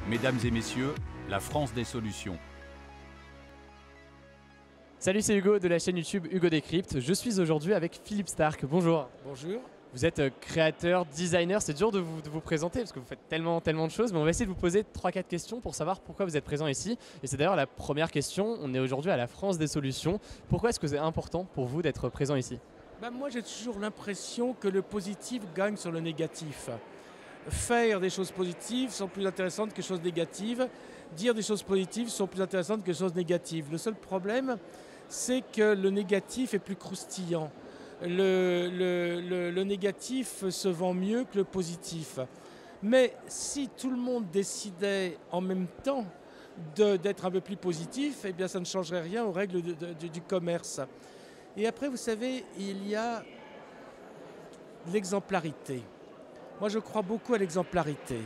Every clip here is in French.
Mesdames et messieurs, la France des solutions. Salut, c'est Hugo de la chaîne YouTube Hugo Décrypte. Je suis aujourd'hui avec Philippe Stark. Bonjour. Bonjour. Vous êtes créateur, designer. C'est dur de vous présenter parce que vous faites tellement de choses, mais on va essayer de vous poser 3-4 questions pour savoir pourquoi vous êtes présent ici. Et c'est d'ailleurs la première question. On est aujourd'hui à la France des solutions. Pourquoi est-ce que c'est important pour vous d'être présent ici? Moi, j'ai toujours l'impression que le positif gagne sur le négatif. Faire des choses positives sont plus intéressantes que des choses négatives. Dire des choses positives sont plus intéressantes que des choses négatives. Le seul problème, c'est que le négatif est plus croustillant. Le négatif se vend mieux que le positif. Mais si tout le monde décidait en même temps d'être un peu plus positif, eh bien ça ne changerait rien aux règles du commerce. Et après, vous savez, il y a l'exemplarité. Moi, je crois beaucoup à l'exemplarité.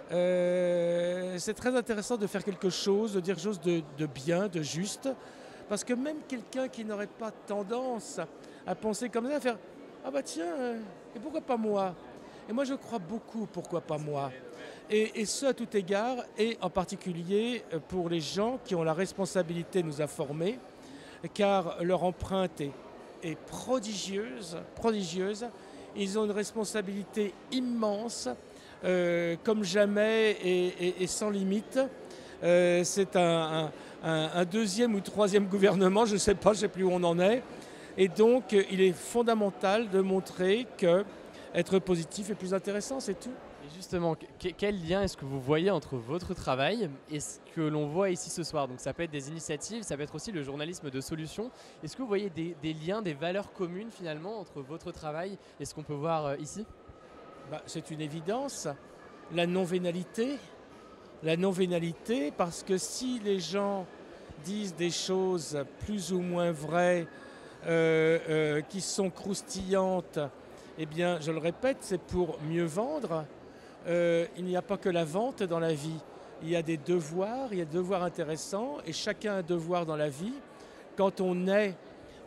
C'est très intéressant de faire quelque chose, de dire quelque chose de bien, de juste, parce que même quelqu'un qui n'aurait pas tendance à penser comme ça, à faire « Ah bah tiens, et pourquoi pas moi ?» Et moi, je crois beaucoup « Pourquoi pas moi ?» et ce, à tout égard, et en particulier pour les gens qui ont la responsabilité de nous informer, car leur empreinte est prodigieuse. Ils ont une responsabilité immense, comme jamais et sans limite. C'est un deuxième ou troisième gouvernement, je ne sais plus où on en est. Et donc, il est fondamental de montrer que être positif est plus intéressant, c'est tout. Et justement, quel lien est-ce que vous voyez entre votre travail et ce que l'on voit ici ce soir? Donc ça peut être des initiatives, ça peut être aussi le journalisme de solutions. Est-ce que vous voyez des liens, des valeurs communes finalement entre votre travail et ce qu'on peut voir ici? C'est une évidence. La non-vénalité. La non-vénalité, parce que si les gens disent des choses plus ou moins vraies, qui sont croustillantes, eh bien, je le répète, c'est pour mieux vendre. Il n'y a pas que la vente dans la vie. Il y a des devoirs, il y a des devoirs intéressants, et chacun a un devoir dans la vie. Quand on naît,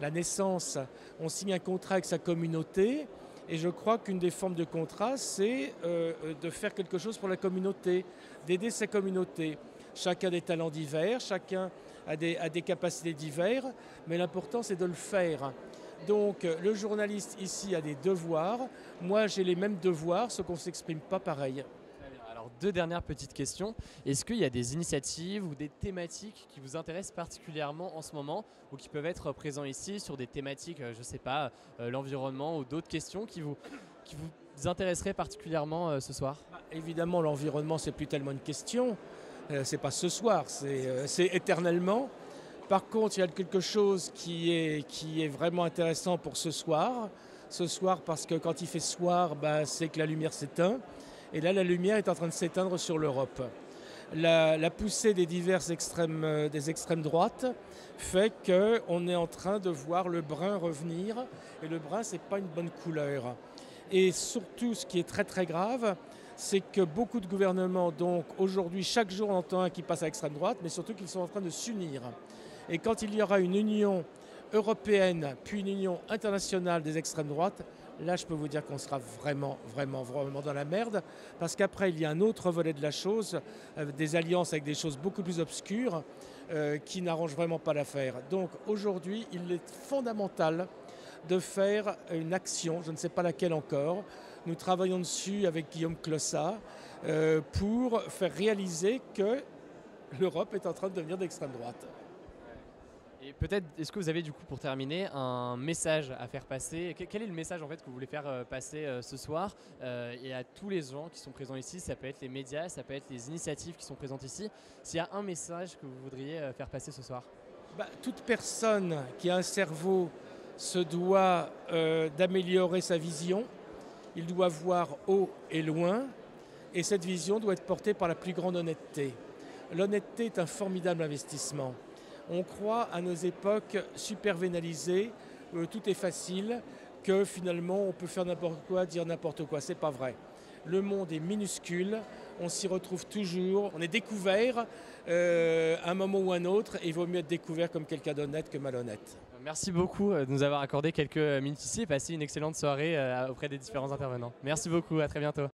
la naissance, on signe un contrat avec sa communauté, et je crois qu'une des formes de contrat, c'est de faire quelque chose pour la communauté, d'aider sa communauté. Chacun a des talents divers, chacun a des capacités diverses, mais l'important c'est de le faire. Donc le journaliste ici a des devoirs, moi j'ai les mêmes devoirs, sauf qu'on ne s'exprime pas pareil. Alors, 2 dernières petites questions. Est-ce qu'il y a des initiatives ou des thématiques qui vous intéressent particulièrement en ce moment ou qui peuvent être présents ici sur des thématiques, je ne sais pas, l'environnement ou d'autres questions qui vous intéresseraient particulièrement ce soir? Évidemment, l'environnement, c'est plus tellement une question, c'est pas ce soir, c'est éternellement. Par contre, il y a quelque chose qui est vraiment intéressant pour ce soir. Ce soir, parce que quand il fait soir, c'est que la lumière s'éteint. Et là, la lumière est en train de s'éteindre sur l'Europe. La poussée des des extrêmes droites fait qu'on est en train de voir le brun revenir. Et le brun, ce n'est pas une bonne couleur. Et surtout, ce qui est très très grave, c'est que beaucoup de gouvernements, donc aujourd'hui, chaque jour on entend un qui passe à l'extrême droite, mais surtout qu'ils sont en train de s'unir. Et quand il y aura une union européenne, puis une union internationale des extrêmes droites, là je peux vous dire qu'on sera vraiment dans la merde, parce qu'après il y a un autre volet de la chose, des alliances avec des choses beaucoup plus obscures, qui n'arrangent vraiment pas l'affaire. Donc aujourd'hui, il est fondamental de faire une action, je ne sais pas laquelle encore. Nous travaillons dessus avec Guillaume Clossat pour faire réaliser que l'Europe est en train de devenir d'extrême droite. Et peut-être, est-ce que vous avez du coup pour terminer un message à faire passer? Quel est le message en fait que vous voulez faire passer ce soir et à tous les gens qui sont présents ici? Ça peut être les médias, ça peut être les initiatives qui sont présentes ici. S'il y a un message que vous voudriez faire passer ce soir? Toute personne qui a un cerveau se doit d'améliorer sa vision. Il doit voir haut et loin, et cette vision doit être portée par la plus grande honnêteté. L'honnêteté est un formidable investissement. On croit à nos époques super vénalisées, tout est facile, que finalement on peut faire n'importe quoi, dire n'importe quoi. C'est pas vrai. Le monde est minuscule, on s'y retrouve toujours, on est découvert à un moment ou à un autre, et il vaut mieux être découvert comme quelqu'un d'honnête que malhonnête. Merci beaucoup de nous avoir accordé quelques minutes ici et passer une excellente soirée auprès des différents intervenants. Merci beaucoup, à très bientôt.